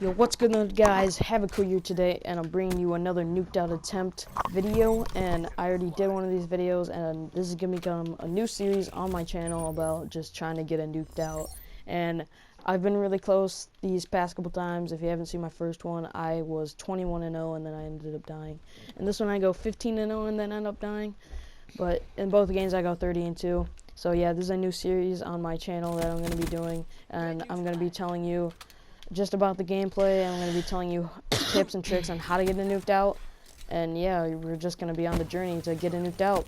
Yo, what's good guys? Have a cool year today, and I'm bringing you another nuked out attempt video. And I already did one of these videos, and this is gonna become a new series on my channel about just trying to get a nuked out. And I've been really close these past couple times. If you haven't seen my first one, I was 21-0, and then I ended up dying. And this one I go 15-0, and then end up dying. But in both games I go 30-2. So yeah, this is a new series on my channel that I'm gonna be doing, and I'm gonna be telling you just about the gameplay. I'm going to be telling you tips and tricks on how to get a nuked out. And yeah, we're just going to be on the journey to get a nuked out.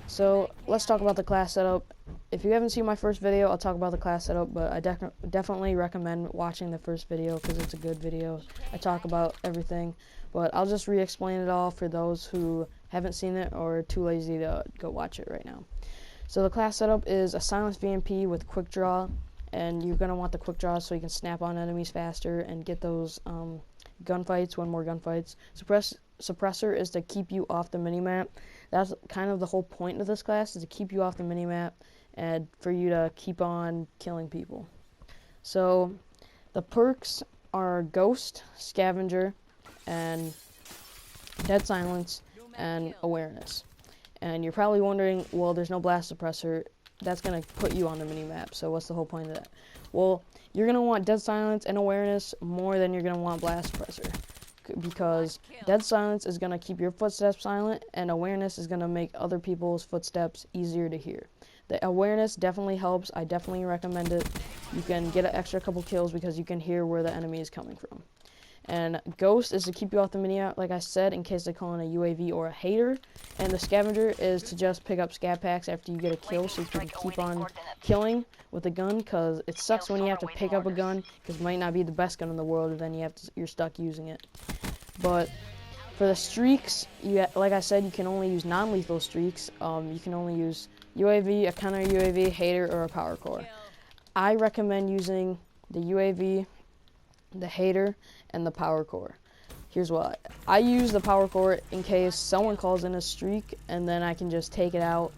So let's talk about the class setup. If you haven't seen my first video, I'll talk about the class setup, but I definitely recommend watching the first video because it's a good video. I talk about everything, but I'll just re-explain it all for those who haven't seen it or are too lazy to go watch it right now. So the class setup is a silenced VMP with quick draw. And you're going to want the quick draws so you can snap on enemies faster and get those gunfights, win more gunfights. Suppressor is to keep you off the minimap. That's kind of the whole point of this class, is to keep you off the minimap and for you to keep on killing people. So the perks are Ghost, Scavenger, and Dead Silence, and Awareness. And you're probably wondering, well, there's no Blast Suppressor. That's going to put you on the minimap, so what's the whole point of that? Well, you're going to want Dead Silence and Awareness more than you're going to want Blast Suppressor, because Dead Silence is going to keep your footsteps silent, and Awareness is going to make other people's footsteps easier to hear. The Awareness definitely helps. I definitely recommend it. You can get an extra couple kills because you can hear where the enemy is coming from. And Ghost is to keep you off the minimap, like I said, in case they call in a UAV or a hater. And the Scavenger is to just pick up scav packs after you get a kill, so you can keep on killing with a gun, because it sucks when you have to pick up a gun, because it might not be the best gun in the world, and then you're stuck using it. But for the streaks, like I said, you can only use non-lethal streaks. You can only use UAV, a counter UAV, hater, or a power core. I recommend using the UAV, the hater, and the power core. Here's why. I use the power core in case someone calls in a streak, and then I can just take it out.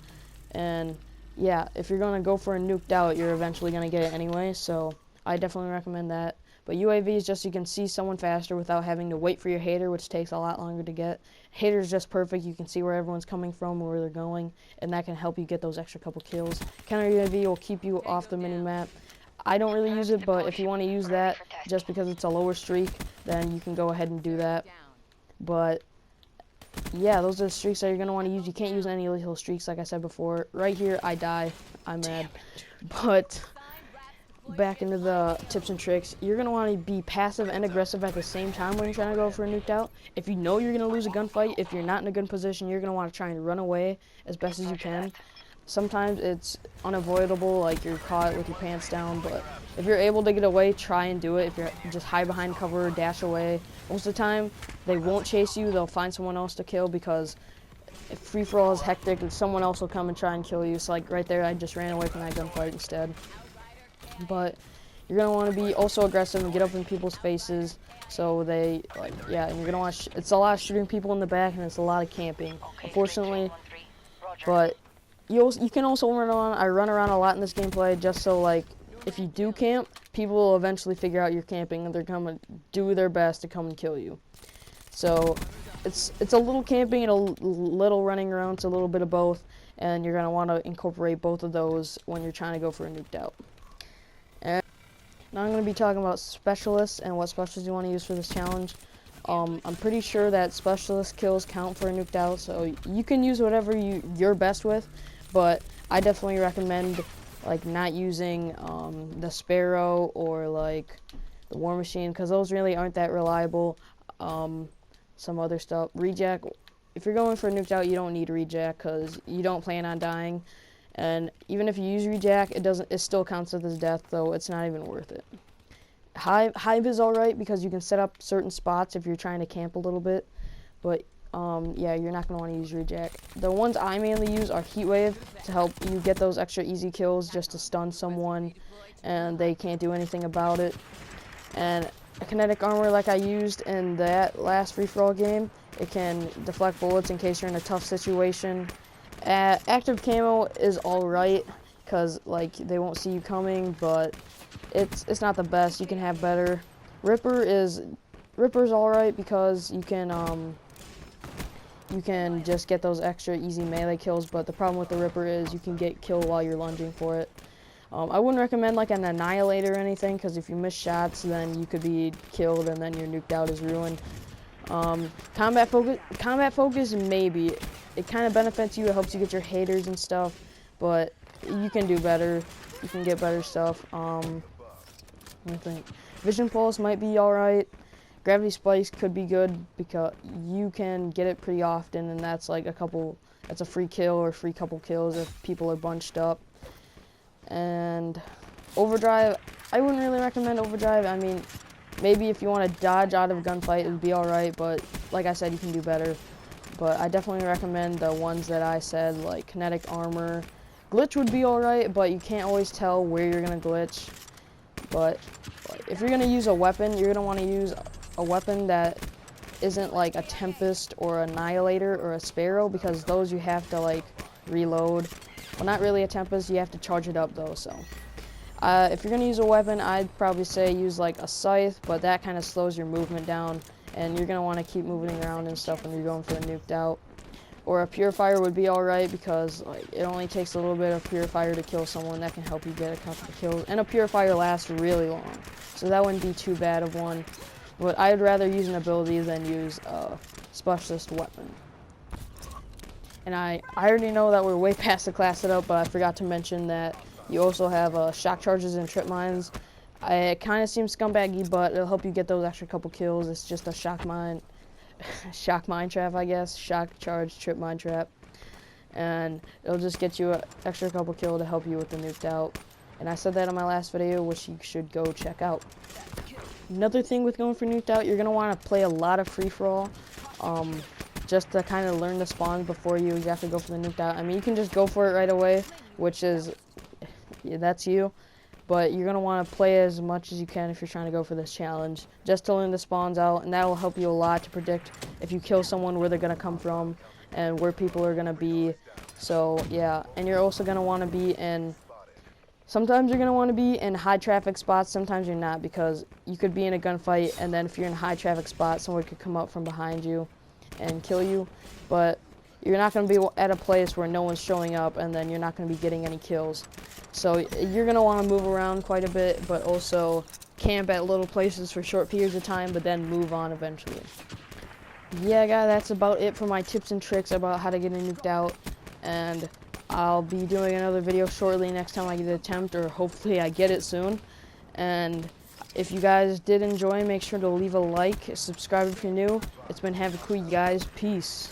And yeah, if you're gonna go for a nuked out, you're eventually gonna get it anyway, so I definitely recommend that. But UAV is just so you can see someone faster without having to wait for your hater, which takes a lot longer to get. Hater is just perfect. You can see where everyone's coming from, where they're going, and that can help you get those extra couple kills. Counter UAV will keep you off the minimap. I don't really use it, but if you want to use that just because it's a lower streak, then you can go ahead and do that. But yeah, those are the streaks that you're going to want to use. You can't use any lethal streaks, like I said before. Right here, I die. I'm mad. But back into the tips and tricks, you're going to want to be passive and aggressive at the same time when you're trying to go for a nuked out. If you know you're going to lose a gunfight, if you're not in a good position, you're going to want to try and run away as best as you can. Sometimes it's unavoidable, like you're caught with your pants down, but if you're able to get away, try and do it. If you're just hide behind cover, dash away. Most of the time, they won't chase you. They'll find someone else to kill, because if free-for-all is hectic, someone else will come and try and kill you. So like right there, I just ran away from that gunfight instead. But you're going to want to be also aggressive and get up in people's faces, so they, like, yeah, and you're going to want to, it's a lot of shooting people in the back, and it's a lot of camping, unfortunately. But you can also run around. I run around a lot in this gameplay, just so, like, if you do camp, people will eventually figure out you're camping, and they're going to do their best to come and kill you. So it's a little camping and a little running around. It's a little bit of both, and you're going to want to incorporate both of those when you're trying to go for a nuked out. And now I'm going to be talking about specialists and what specialists you want to use for this challenge. I'm pretty sure that specialist kills count for a nuked out, so you can use whatever you're best with, but I definitely recommend like not using the Sparrow or like the War Machine, because those really aren't that reliable. Some other stuff, Rejack. If you're going for a nuked out, you don't need Rejack because you don't plan on dying, and even if you use Rejack, it still counts as death, so it's not even worth it. Hive is alright because you can set up certain spots if you're trying to camp a little bit, but yeah, you're not going to want to use Rejack. The ones I mainly use are Heatwave to help you get those extra easy kills, just to stun someone and they can't do anything about it. And a kinetic armor, like I used in that last free-for-all game, it can deflect bullets in case you're in a tough situation. Active camo is alright because like they won't see you coming, but it's not the best. You can have better. Ripper's alright because you can just get those extra easy melee kills, but the problem with the Ripper is you can get killed while you're lunging for it. I wouldn't recommend like an Annihilator or anything, because if you miss shots, then you could be killed and then your nuked out is ruined. Combat focus, maybe. It kind of benefits you, it helps you get your haters and stuff, but you can do better. You can get better stuff. I think Vision Pulse might be alright. Gravity Spikes could be good because you can get it pretty often, and that's like that's a free kill or free couple kills if people are bunched up. And Overdrive, I wouldn't really recommend Overdrive. I mean, maybe if you want to dodge out of a gunfight, it would be alright, but like I said, you can do better. But I definitely recommend the ones that I said, like Kinetic Armor. Glitch would be alright, but you can't always tell where you're going to glitch. But if you're going to use a weapon, you're going to want to use a weapon that isn't like a Tempest or Annihilator or a Sparrow, because those you have to like reload. Well, not really a Tempest, you have to charge it up though, so. If you're going to use a weapon, I'd probably say use like a Scythe, but that kind of slows your movement down, and you're going to want to keep moving around and stuff when you're going for a nuked out. Or a Purifier would be alright, because like, it only takes a little bit of Purifier to kill someone. That can help you get a couple of kills, and a Purifier lasts really long, so that wouldn't be too bad of one. But I'd rather use an ability than use a specialist weapon. And I already know that we're way past the class setup, but I forgot to mention that you also have shock charges and trip mines. It kind of seems scumbaggy, but it'll help you get those extra couple kills. It's just a shock mine trap, I guess. Shock charge, trip mine trap. And it'll just get you an extra couple kill to help you with the nuked out. And I said that in my last video, which you should go check out. Another thing with going for nuked out, you're going to want to play a lot of free-for-all. Just to kind of learn the spawns before you exactly go for the nuked out. I mean, you can just go for it right away, which is, yeah, that's you. But you're going to want to play as much as you can if you're trying to go for this challenge, just to learn the spawns out, and that will help you a lot to predict if you kill someone, where they're going to come from, and where people are going to be. So, yeah, and you're also going to want to be in, sometimes you're going to want to be in high traffic spots, sometimes you're not, because you could be in a gunfight, and then if you're in a high traffic spot, someone could come up from behind you and kill you, but you're not going to be at a place where no one's showing up, and then you're not going to be getting any kills. So you're going to want to move around quite a bit, but also camp at little places for short periods of time, but then move on eventually. Yeah, guys, that's about it for my tips and tricks about how to get a nuked out, and I'll be doing another video shortly next time I get an attempt, or hopefully I get it soon. And if you guys did enjoy, make sure to leave a like, subscribe if you're new. It's been Have a Cool, you guys. Peace.